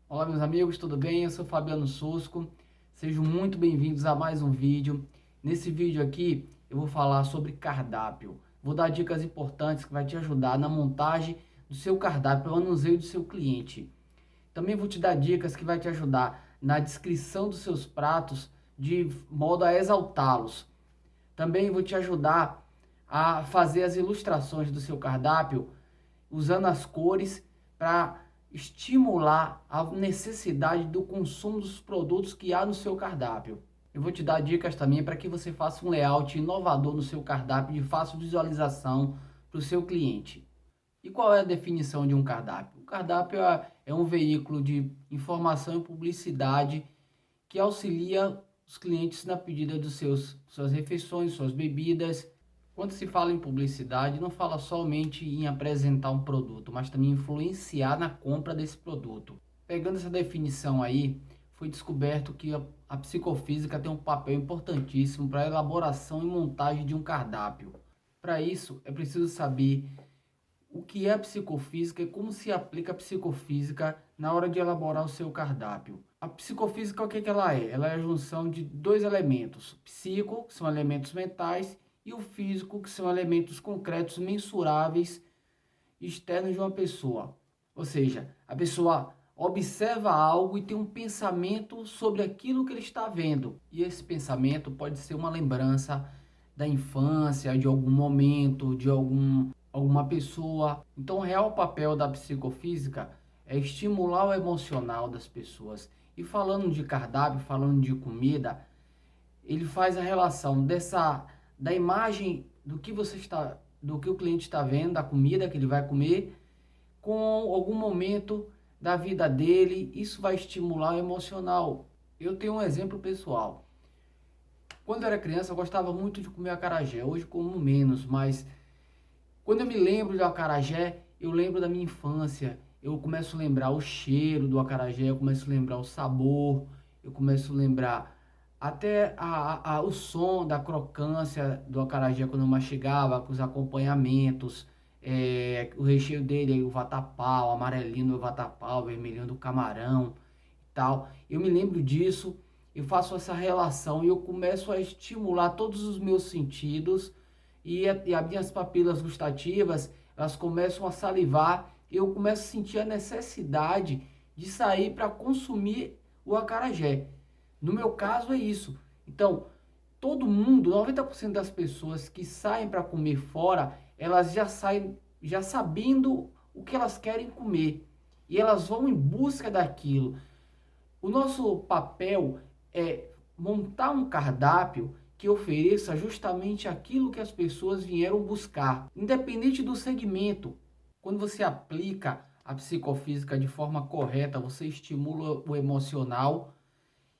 Olá meus amigos, tudo bem? Eu sou Fabiano Susco, sejam muito bem-vindos a mais um vídeo. Nesse vídeo aqui eu vou falar sobre cardápio, vou dar dicas importantes que vai te ajudar na montagem do seu cardápio, no manuseio do seu cliente. Também vou te dar dicas que vai te ajudar na descrição dos seus pratos de modo a exaltá-los. Também vou te ajudar a fazer as ilustrações do seu cardápio usando as cores para estimular a necessidade do consumo dos produtos que há no seu cardápio. Eu vou te dar dicas também para que você faça um layout inovador no seu cardápio de fácil visualização para o seu cliente. E qual é a definição de um cardápio? O cardápio é um veículo de informação e publicidade que auxilia os clientes na pedida dos suas refeições, suas bebidas. Quando se fala em publicidade, não fala somente em apresentar um produto, mas também influenciar na compra desse produto. Pegando essa definição aí, foi descoberto que a psicofísica tem um papel importantíssimo para a elaboração e montagem de um cardápio. Para isso, é preciso saber o que é a psicofísica e como se aplica a psicofísica na hora de elaborar o seu cardápio. A psicofísica, o que ela é? Ela é a junção de dois elementos, psico, que são elementos mentais, e o físico, que são elementos concretos, mensuráveis, externos de uma pessoa. Ou seja, a pessoa observa algo e tem um pensamento sobre aquilo que ele está vendo. E esse pensamento pode ser uma lembrança da infância, de algum momento, de alguma pessoa. Então, o real papel da psicofísica é estimular o emocional das pessoas. E falando de cardápio, falando de comida, ele faz a relação da imagem do que do que o cliente está vendo, da comida que ele vai comer, com algum momento da vida dele. Isso vai estimular o emocional. Eu tenho um exemplo pessoal. Quando eu era criança, eu gostava muito de comer acarajé. Hoje como menos, mas quando eu me lembro do acarajé, eu lembro da minha infância. Eu começo a lembrar o cheiro do acarajé, eu começo a lembrar o sabor, eu começo a lembrar até o som da crocância do acarajé quando eu mastigava, com os acompanhamentos, o recheio dele, o vatapá, o amarelinho do vatapá, o vermelhinho do camarão e tal. Eu me lembro disso, eu faço essa relação e eu começo a estimular todos os meus sentidos e as minhas papilas gustativas, elas começam a salivar e eu começo a sentir a necessidade de sair para consumir o acarajé. No meu caso é isso. Então, todo mundo, 90% das pessoas que saem para comer fora, elas já saem já sabendo o que elas querem comer. E elas vão em busca daquilo. O nosso papel é montar um cardápio que ofereça justamente aquilo que as pessoas vieram buscar, independente do segmento. Quando você aplica a psicofísica de forma correta, você estimula o emocional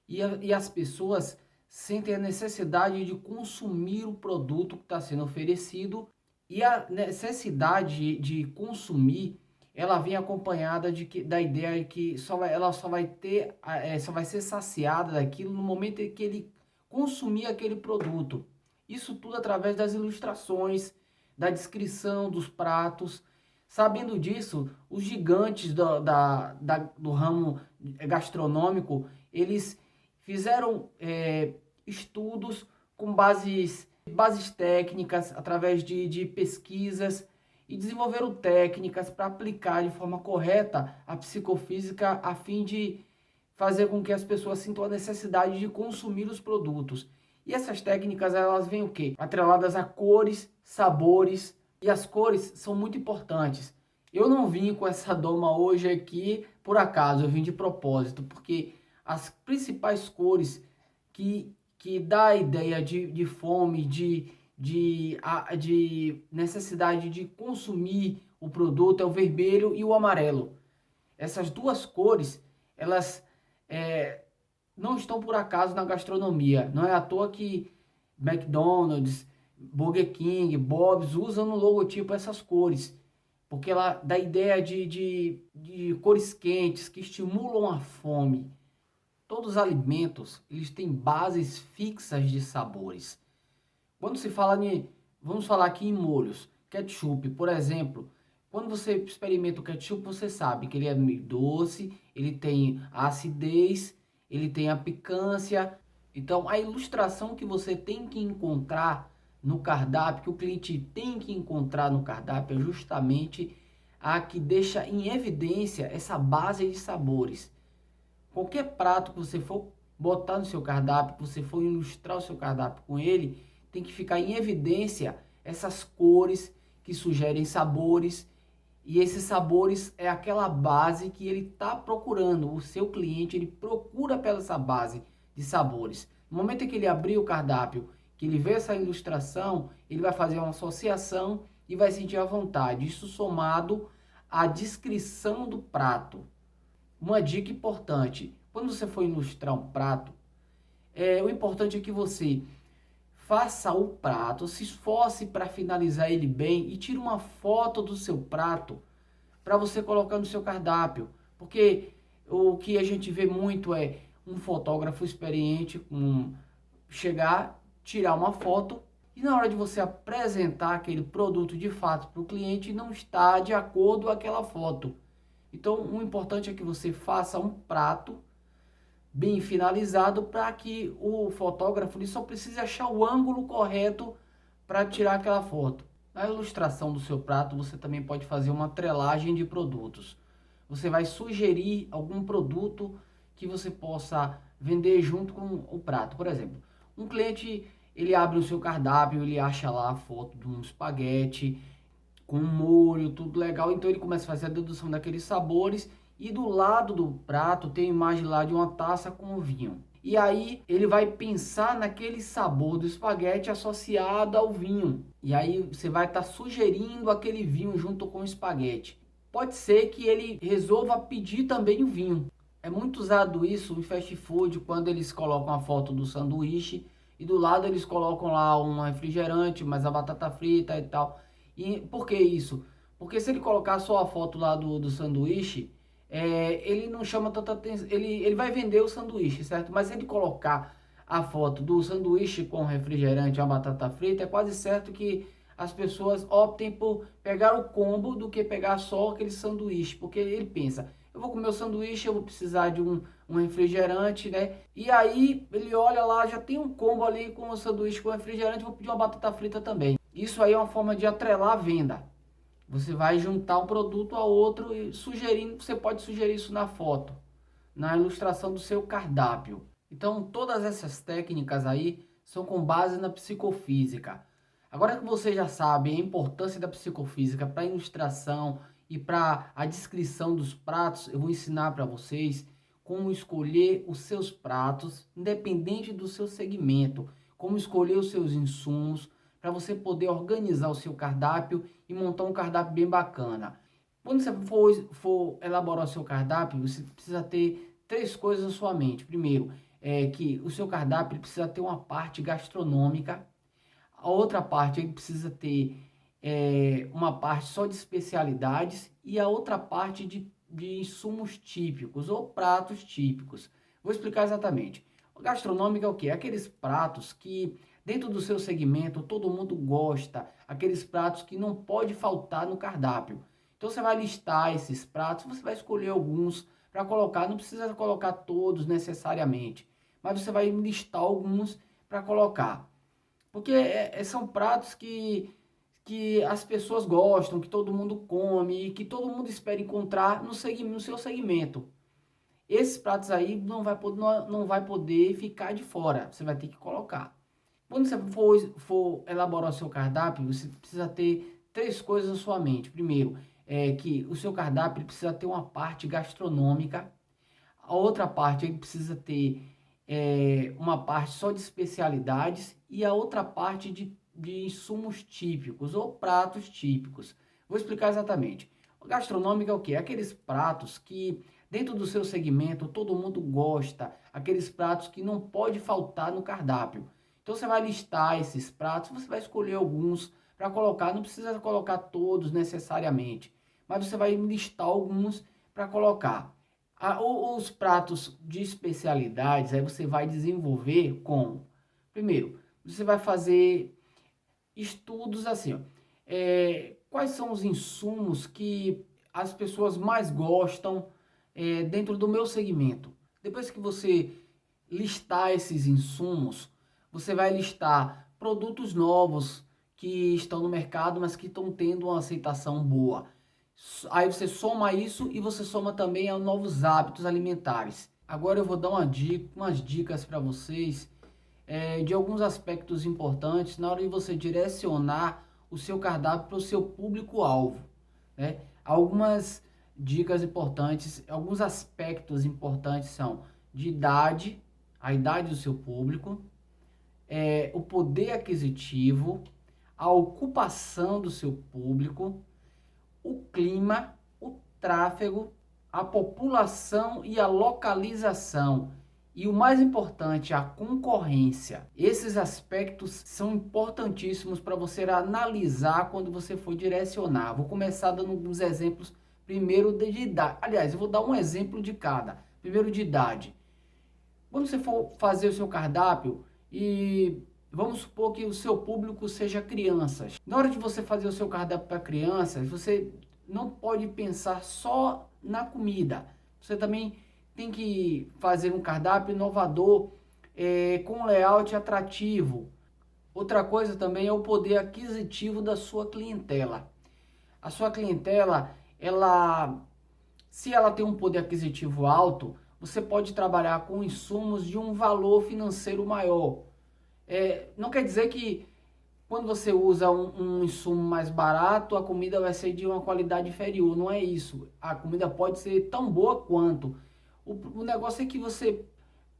e as pessoas sentem a necessidade de consumir o produto que está sendo oferecido, e a necessidade de consumir ela vem acompanhada da ideia de que ela só vai ter, só vai ser saciada daquilo no momento em que ele consumir aquele produto. Isso tudo através das ilustrações, da descrição dos pratos. Sabendo disso, os gigantes do ramo gastronômico, eles fizeram estudos com bases técnicas, através de pesquisas, e desenvolveram técnicas para aplicar de forma correta a psicofísica a fim de fazer com que as pessoas sintam a necessidade de consumir os produtos. E essas técnicas, elas vêm o quê? Atreladas a cores, sabores, e as cores são muito importantes. Eu não vim com essa doma hoje aqui por acaso, eu vim de propósito, porque as principais cores que dá a ideia de fome, de necessidade de consumir o produto é o vermelho e o amarelo. Essas duas cores, elas não estão por acaso na gastronomia. Não é à toa que McDonald's, Burger King, Bob's usam no logotipo essas cores, porque ela dá ideia de cores quentes que estimulam a fome. Todos os alimentos, eles têm bases fixas de sabores. Quando se fala vamos falar aqui em molhos, ketchup, por exemplo. Quando você experimenta o ketchup, você sabe que ele é meio doce, ele tem a acidez, ele tem a picância. Então, a ilustração que você tem que encontrar no cardápio, que o cliente tem que encontrar no cardápio, é justamente a que deixa em evidência essa base de sabores. Qualquer prato que você for botar no seu cardápio, que você for ilustrar o seu cardápio com ele, tem que ficar em evidência essas cores que sugerem sabores. E esses sabores é aquela base que ele está procurando. O seu cliente, ele procura pela essa base de sabores. No momento em que ele abrir o cardápio, que ele vê essa ilustração, ele vai fazer uma associação e vai sentir a vontade. Isso somado à descrição do prato. Uma dica importante: quando você for ilustrar um prato, o importante é que você faça o prato, se esforce para finalizar ele bem e tire uma foto do seu prato para você colocar no seu cardápio. Porque o que a gente vê muito é um fotógrafo experiente chegar, tirar uma foto e na hora de você apresentar aquele produto de fato para o cliente não está de acordo com aquela foto. Então, o importante é que você faça um prato bem finalizado para que o fotógrafo ele só precise achar o ângulo correto para tirar aquela foto. Na ilustração do seu prato, você também pode fazer uma trelagem de produtos. Você vai sugerir algum produto que você possa vender junto com o prato. Por exemplo, um cliente, ele abre o seu cardápio, ele acha lá a foto de um espaguete com molho, tudo legal. Então ele começa a fazer a dedução daqueles sabores e do lado do prato tem a imagem lá de uma taça com vinho. E aí ele vai pensar naquele sabor do espaguete associado ao vinho. E aí você vai estar sugerindo aquele vinho junto com o espaguete. Pode ser que ele resolva pedir também o vinho. É muito usado isso em fast food, quando eles colocam a foto do sanduíche e do lado eles colocam lá um refrigerante, mais a batata frita e tal. E por que isso? Porque se ele colocar só a foto lá do sanduíche, ele não chama tanta atenção. Ele vai vender o sanduíche, certo? Mas se ele colocar a foto do sanduíche com refrigerante e a batata frita, é quase certo que as pessoas optem por pegar o combo do que pegar só aquele sanduíche. Porque ele pensa, eu vou comer o sanduíche, eu vou precisar de um refrigerante, né? E aí ele olha lá, já tem um combo ali com o sanduíche com refrigerante, vou pedir uma batata frita também. Isso aí é uma forma de atrelar a venda. Você vai juntar um produto a outro e sugerindo, você pode sugerir isso na foto, na ilustração do seu cardápio. Então, todas essas técnicas aí são com base na psicofísica. Agora que você já sabe a importância da psicofísica para a ilustração e para a descrição dos pratos, eu vou ensinar para vocês como escolher os seus pratos, independente do seu segmento, como escolher os seus insumos, para você poder organizar o seu cardápio e montar um cardápio bem bacana. Quando você for elaborar o seu cardápio, você precisa ter três coisas na sua mente. Primeiro, que o seu cardápio precisa ter uma parte gastronômica, a outra parte ele precisa ter uma parte só de especialidades e a outra parte de insumos típicos ou pratos típicos. Vou explicar exatamente. O gastronômico é o quê? Aqueles pratos que dentro do seu segmento todo mundo gosta, aqueles pratos que não pode faltar no cardápio. Então você vai listar esses pratos, você vai escolher alguns para colocar, não precisa colocar todos necessariamente, mas você vai listar alguns para colocar. Porque são pratos que as pessoas gostam, que todo mundo come e que todo mundo espera encontrar no seu segmento. Esses pratos aí não vai poder ficar de fora, você vai ter que colocar. Quando você for elaborar o seu cardápio, você precisa ter três coisas na sua mente. Primeiro, que o seu cardápio precisa ter uma parte gastronômica, a outra parte ele precisa ter uma parte só de especialidades e a outra parte de insumos típicos ou pratos típicos. Vou explicar exatamente. O gastronômico é o quê? Aqueles pratos que dentro do seu segmento todo mundo gosta, aqueles pratos que não pode faltar no cardápio. Então você vai listar esses pratos, você vai escolher alguns para colocar, não precisa colocar todos necessariamente, mas você vai listar alguns para colocar. Os pratos de especialidades, aí você vai desenvolver com, primeiro, você vai fazer estudos assim, ó, quais são os insumos que as pessoas mais gostam dentro do meu segmento. Depois que você listar esses insumos, você vai listar produtos novos que estão no mercado, mas que estão tendo uma aceitação boa. Aí você soma isso e você soma também a novos hábitos alimentares. Agora eu vou dar umas dicas para vocês de alguns aspectos importantes na hora de você direcionar o seu cardápio para o seu público-alvo, né? Algumas dicas importantes, alguns aspectos importantes são de idade, a idade do seu público, o poder aquisitivo, a ocupação do seu público, o clima, o tráfego, a população e a localização. E o mais importante, a concorrência. Esses aspectos são importantíssimos para você analisar quando você for direcionar. Vou começar dando alguns exemplos. Primeiro de idade. Aliás, eu vou dar um exemplo de cada. Primeiro de idade. Quando você for fazer o seu cardápio e vamos supor que o seu público seja crianças. Na hora de você fazer o seu cardápio para crianças, você não pode pensar só na comida. Você também tem que fazer um cardápio inovador, com layout atrativo. Outra coisa também é o poder aquisitivo da sua clientela. A sua clientela, se ela tem um poder aquisitivo alto, você pode trabalhar com insumos de um valor financeiro maior. Não quer dizer que quando você usa um insumo mais barato, a comida vai ser de uma qualidade inferior. Não é isso. A comida pode ser tão boa quanto. O negócio é que você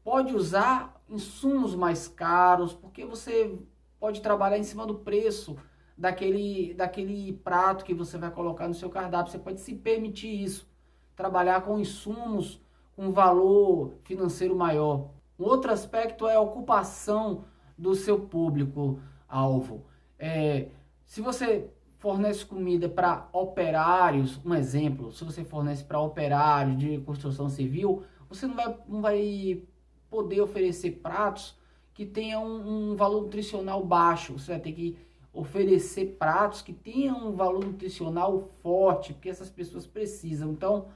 pode usar insumos mais caros, porque você pode trabalhar em cima do preço daquele prato que você vai colocar no seu cardápio. Você pode se permitir isso, trabalhar com insumos com valor financeiro maior. Um outro aspecto é a ocupação do seu público-alvo. Se você fornece comida para operários, um exemplo, se você fornece para operários de construção civil, você não vai poder oferecer pratos que tenham um valor nutricional baixo. Você vai ter que oferecer pratos que tenham um valor nutricional forte, porque essas pessoas precisam. Então,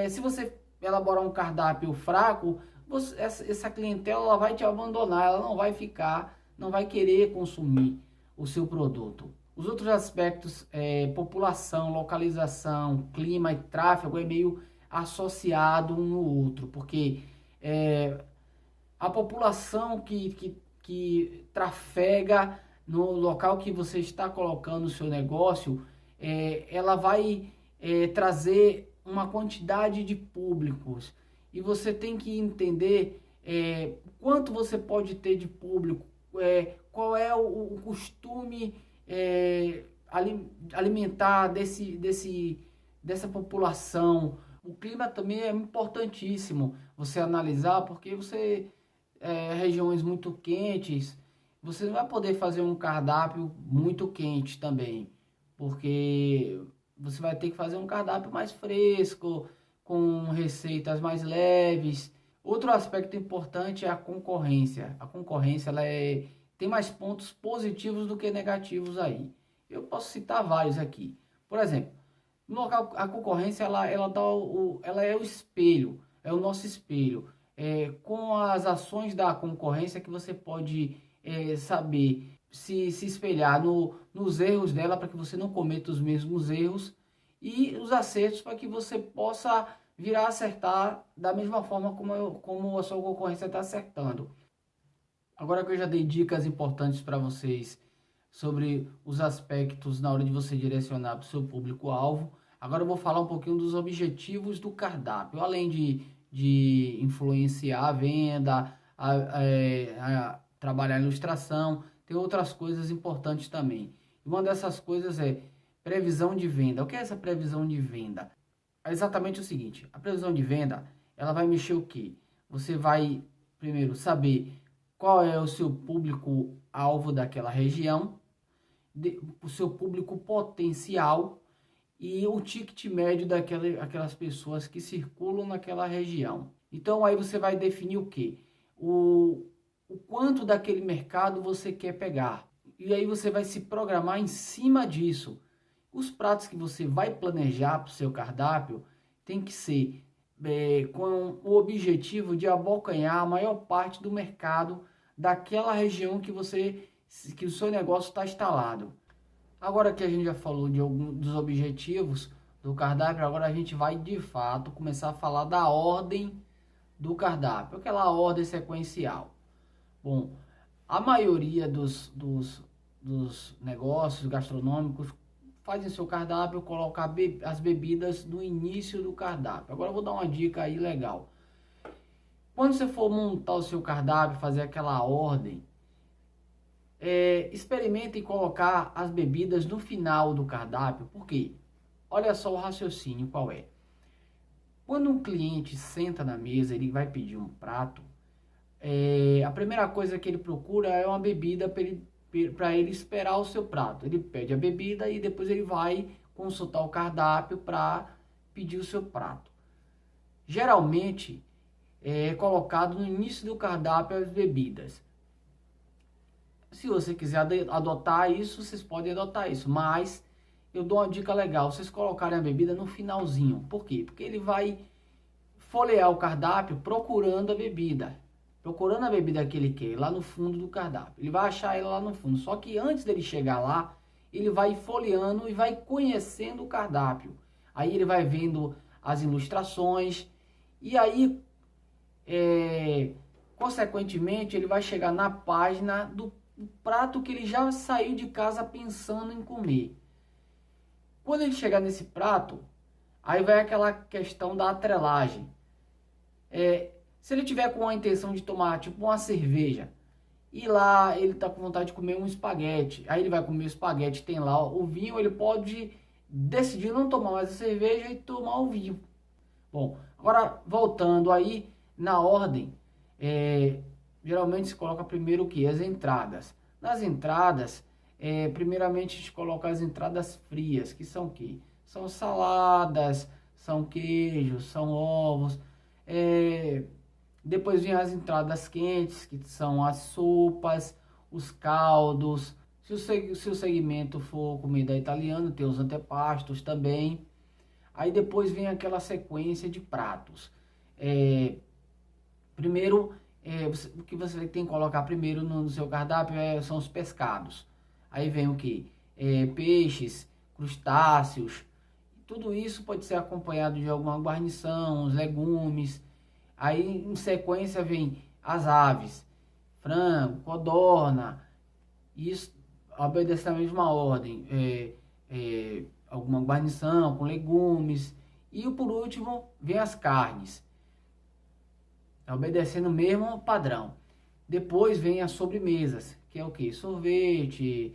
se você elaborar um cardápio fraco, essa clientela ela vai te abandonar, ela não vai querer consumir o seu produto. Os outros aspectos, população, localização, clima e tráfego, é meio associado um no outro, porque a população que trafega no local que você está colocando o seu negócio, ela vai trazer uma quantidade de públicos, e você tem que entender quanto você pode ter de público, qual é o costume alimentar dessa população. O clima também é importantíssimo você analisar, porque regiões muito quentes, você não vai poder fazer um cardápio muito quente também, porque você vai ter que fazer um cardápio mais fresco, com receitas mais leves. Outro aspecto importante é a concorrência. A concorrência tem mais pontos positivos do que negativos aí. Eu posso citar vários aqui. Por exemplo, no local, a concorrência ela é o espelho, é o nosso espelho. Com as ações da concorrência que você pode saber se espelhar nos erros dela, para que você não cometa os mesmos erros, e os acertos para que você possa vir a acertar da mesma forma como a sua concorrência está acertando. Agora que eu já dei dicas importantes para vocês sobre os aspectos na hora de você direcionar para o seu público-alvo, agora eu vou falar um pouquinho dos objetivos do cardápio. Além de influenciar a venda, a trabalhar a ilustração, tem outras coisas importantes também. Uma dessas coisas é previsão de venda. O que é essa previsão de venda? É exatamente o seguinte: a previsão de venda, ela vai mexer o quê? Você vai primeiro saber qual é o seu público-alvo daquela região, o seu público potencial e o ticket médio daquelas pessoas que circulam naquela região. Então aí você vai definir o quê? O quanto daquele mercado você quer pegar. E aí você vai se programar em cima disso. Os pratos que você vai planejar para o seu cardápio tem que ser com o objetivo de abocanhar a maior parte do mercado daquela região que o seu negócio está instalado. Agora que a gente já falou de alguns dos objetivos do cardápio, agora a gente vai de fato começar a falar da ordem do cardápio, aquela ordem sequencial. Bom, a maioria dos negócios gastronômicos fazem seu cardápio, colocar as bebidas no início do cardápio. Agora eu vou dar uma dica aí legal. Quando você for montar o seu cardápio, fazer aquela ordem, experimente colocar as bebidas no final do cardápio. Por quê? Olha só o raciocínio qual é. Quando um cliente senta na mesa, ele vai pedir um prato, a primeira coisa que ele procura é uma bebida para ele esperar o seu prato. Ele pede a bebida e depois ele vai consultar o cardápio para pedir o seu prato. Geralmente é colocado no início do cardápio as bebidas. Se você quiser adotar isso, vocês podem adotar isso, mas eu dou uma dica legal, vocês colocarem a bebida no finalzinho. Por quê? Porque ele vai folhear o cardápio procurando a bebida que ele quer, lá no fundo do cardápio. Ele vai achar ela lá no fundo, só que antes dele chegar lá, ele vai folheando e vai conhecendo o cardápio. Aí ele vai vendo as ilustrações e aí, consequentemente, ele vai chegar na página do prato que ele já saiu de casa pensando em comer. Quando ele chegar nesse prato, aí vai aquela questão da atrelagem. Se ele tiver com a intenção de tomar tipo uma cerveja, e lá ele está com vontade de comer um espaguete, aí ele vai comer o espaguete, tem lá o vinho, ele pode decidir não tomar mais a cerveja e tomar o vinho. Bom, agora voltando aí na ordem, geralmente se coloca primeiro o que? As entradas. Nas entradas, primeiramente a gente coloca as entradas frias, que são o quê? São saladas, são queijos, são ovos. Depois vem as entradas quentes, que são as sopas, os caldos. Se o segmento for comida italiana, tem os antepastos também. Aí depois vem aquela sequência de pratos. Primeiro, o que você tem que colocar primeiro no seu cardápio são os pescados. Aí vem o que? Peixes, crustáceos. Tudo isso pode ser acompanhado de alguma guarnição, os legumes. Aí em sequência vem as aves, frango, codorna. Isso obedece a mesma ordem. Alguma guarnição com legumes. E por último vem as carnes, obedecendo o mesmo padrão. Depois vem as sobremesas, que é o que? Sorvete,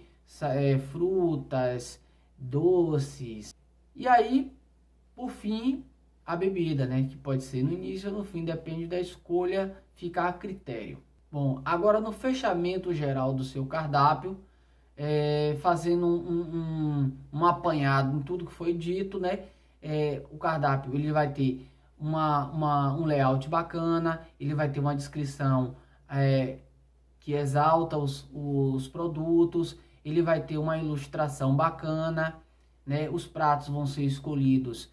frutas, doces. E aí, por fim, a bebida, né? Que pode ser no início ou no fim, depende da escolha, fica a critério. Bom, agora no fechamento geral do seu cardápio, fazendo um apanhado em tudo que foi dito, né? O cardápio ele vai ter um layout bacana, ele vai ter uma descrição que exalta os produtos, ele vai ter uma ilustração bacana, né? Os pratos vão ser escolhidos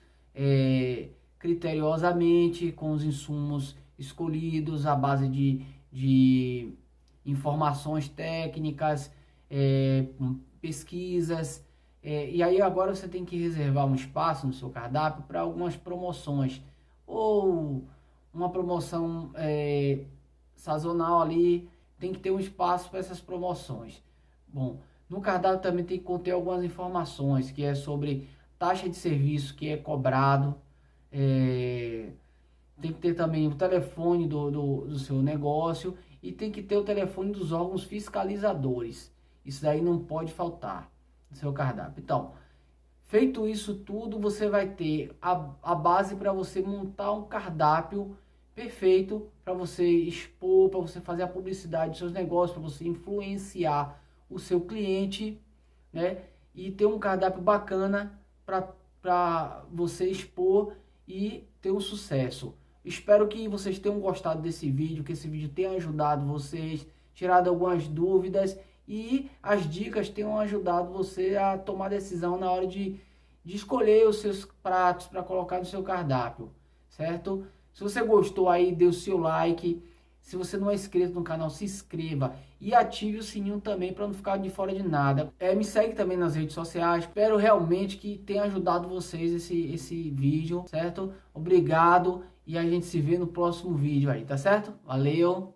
criteriosamente, com os insumos escolhidos à base de informações técnicas, pesquisas. E aí agora você tem que reservar um espaço no seu cardápio para algumas promoções, ou uma promoção sazonal ali, tem que ter um espaço para essas promoções. Bom, no cardápio também tem que conter algumas informações, que é sobre taxa de serviço que é cobrado, tem que ter também o telefone do seu negócio e tem que ter o telefone dos órgãos fiscalizadores. Isso daí não pode faltar no seu cardápio. Então, feito isso tudo, você vai ter a base para você montar um cardápio perfeito para você expor, para você fazer a publicidade dos seus negócios, para você influenciar o seu cliente, né? E ter um cardápio bacana para você expor e ter um sucesso. Espero que vocês tenham gostado desse vídeo, que esse vídeo tenha ajudado vocês, tirado algumas dúvidas e as dicas tenham ajudado você a tomar decisão na hora de de escolher os seus pratos para colocar no seu cardápio, certo? Se você gostou aí, dê o seu like. Se você não é inscrito no canal, se inscreva e ative o sininho também para não ficar de fora de nada. Me segue também nas redes sociais. Espero realmente que tenha ajudado vocês esse vídeo, certo? Obrigado e a gente se vê no próximo vídeo aí, tá certo? Valeu!